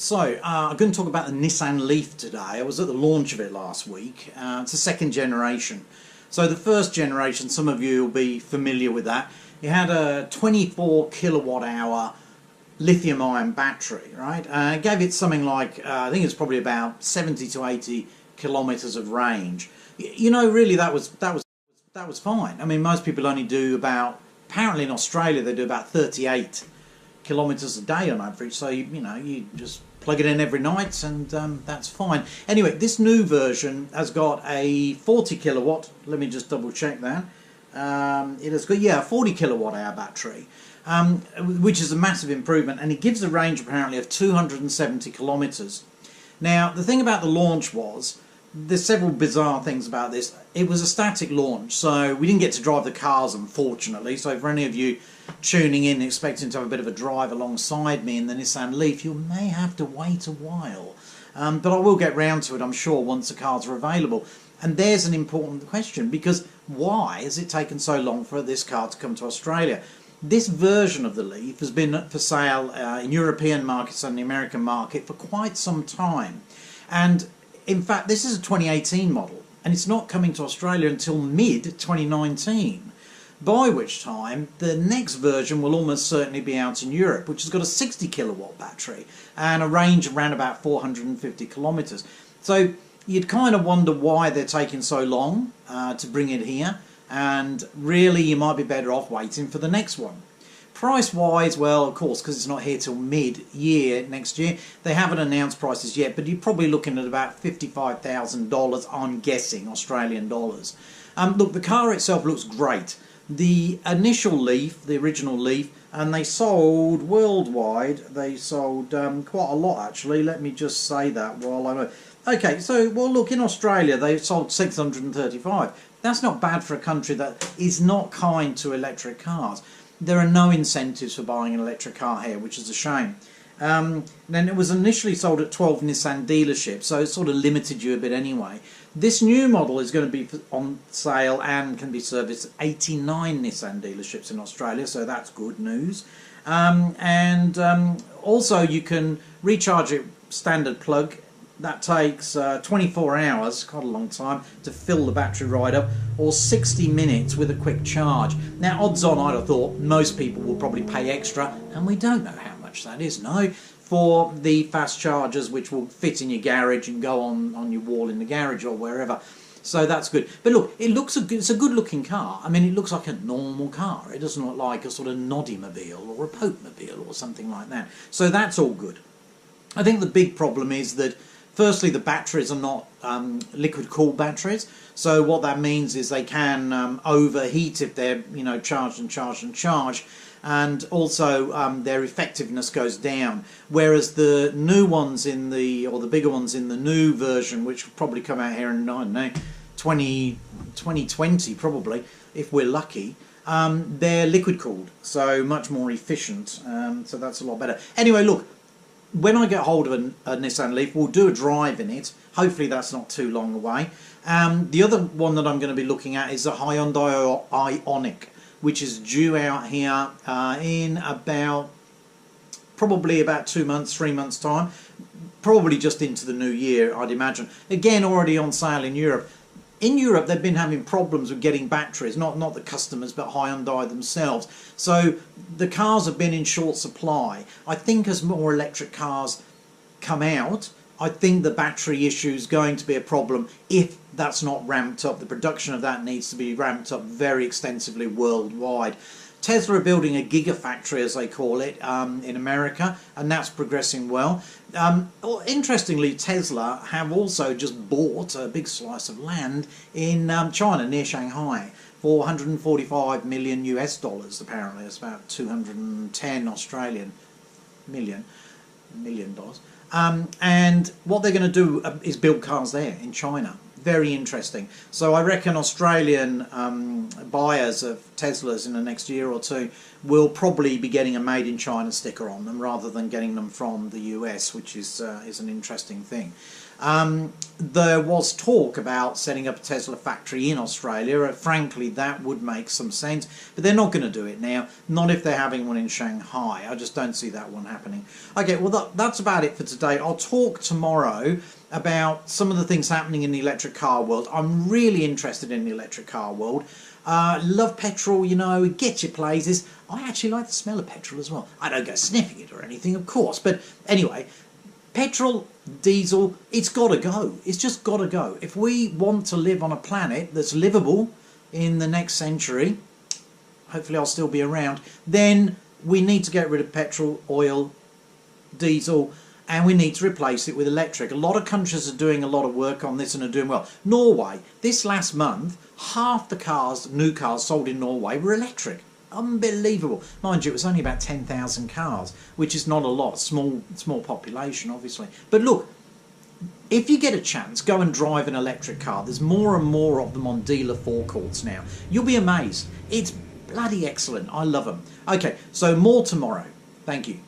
I'm going to talk about the Nissan Leaf today. I was at the launch of it last week. It's a second generation. So the first generation, some of you will be familiar with that. It had a 24 kilowatt hour lithium ion battery, right? It gave it something like, I think it's probably about 70 to 80 kilometers of range. You know, really that was fine. I mean, most people only do about, apparently in Australia they do about 38 kilometers a day on average, so you just plug it in every night and that's fine. Anyway, this new version has got a 40 kilowatt, let me just double check that. It has got, a 40 kilowatt hour battery, which is a massive improvement, and it gives a range apparently of 270 kilometers. Now, the thing about the launch was, there's several bizarre things about this. It was a static launch, so we didn't get to drive the cars, unfortunately. So for any of you tuning in expecting to have a bit of a drive alongside me in the Nissan Leaf, you may have to wait a while. But I will get round to it, I'm sure, once the cars are available. And there's an important question, because why has it taken so long for this car to come to Australia? This version of the Leaf has been for sale in European markets and the American market for quite some time. And in fact, this is a 2018 model, and it's not coming to Australia until mid-2019, by which time the next version will almost certainly be out in Europe, which has got a 60 kilowatt battery and a range of around about 450 kilometres. So you'd kind of wonder why they're taking so long to bring it here, and really you might be better off waiting for the next one. Price-wise, well, of course, because it's not here till mid-year next year, they haven't announced prices yet, but you're probably looking at about $55,000, I'm guessing, Australian dollars. Look, the car itself looks great. The initial Leaf, the original Leaf, and they sold worldwide, they sold quite a lot, actually. Let me just say that while I'm... Okay, so, well, look, in Australia, they sold 635. That's not bad for a country that is not kind to electric cars. There are no incentives for buying an electric car here, which is a shame. Then it was initially sold at 12 Nissan dealerships, so it sort of limited you a bit anyway. This new model is going to be on sale and can be serviced at 89 Nissan dealerships in Australia, so that's good news. Also you can recharge it standard plug. That takes 24 hours, quite a long time, to fill the battery right up, or 60 minutes with a quick charge. Now, odds on, I'd have thought most people will probably pay extra, and we don't know how much that is, no, for the fast chargers which will fit in your garage and go on your wall in the garage or wherever. So that's good. But look, it's a good looking car. I mean, it looks like a normal car. It doesn't look like a sort of noddy-mobile or a Pope-mobile or something like that. So that's all good. I think the big problem is that firstly, the batteries are not liquid-cooled batteries, so what that means is they can overheat if they're charged, and also their effectiveness goes down. Whereas the new ones the bigger ones in the new version, which will probably come out here in, I don't know, 2020 probably, if we're lucky, they're liquid-cooled, so much more efficient. So that's a lot better. Anyway, look. When I get hold of a Nissan Leaf, we'll do a drive in it. Hopefully that's not too long away. The other one that I'm going to be looking at is the Hyundai Ioniq, which is due out here in probably about 2 months, 3 months time. Probably just into the new year, I'd imagine. Again, already on sale in Europe. In Europe, they've been having problems with getting batteries, not the customers, but Hyundai themselves. So the cars have been in short supply. I think as more electric cars come out, I think the battery issue is going to be a problem if that's not ramped up. The production of that needs to be ramped up very extensively worldwide. Tesla are building a gigafactory, as they call it, in America, and that's progressing well. Interestingly, Tesla have also just bought a big slice of land in China, near Shanghai, for 145 million US dollars, apparently. It's about 210 Australian million dollars. And what they're going to do is build cars there in China. Very interesting. So I reckon Australian buyers of Teslas in the next year or two will probably be getting a Made in China sticker on them rather than getting them from the US, which is an interesting thing. There was talk about setting up a Tesla factory in Australia. Frankly, that would make some sense, but they're not going to do it now. Not if they're having one in Shanghai. I just don't see that one happening. Okay, well, that's about it for today. I'll talk tomorrow about some of the things happening in the electric car world. I'm really interested in the electric car world. Love petrol, you know, it gets you places. I actually like the smell of petrol as well. I don't go sniffing it or anything, of course, but anyway, petrol, diesel, it's got to go. It's just got to go. If we want to live on a planet that's livable in the next century, hopefully I'll still be around, then we need to get rid of petrol, oil, diesel, and we need to replace it with electric. A lot of countries are doing a lot of work on this and are doing well. Norway, this last month, half the cars, new cars sold in Norway were electric. Unbelievable. Mind you, it was only about 10,000 cars, which is not a lot. Small population, obviously. But look, if you get a chance, go and drive an electric car. There's more and more of them on dealer forecourts now. You'll be amazed. It's bloody excellent. I love them. Okay, so more tomorrow. Thank you.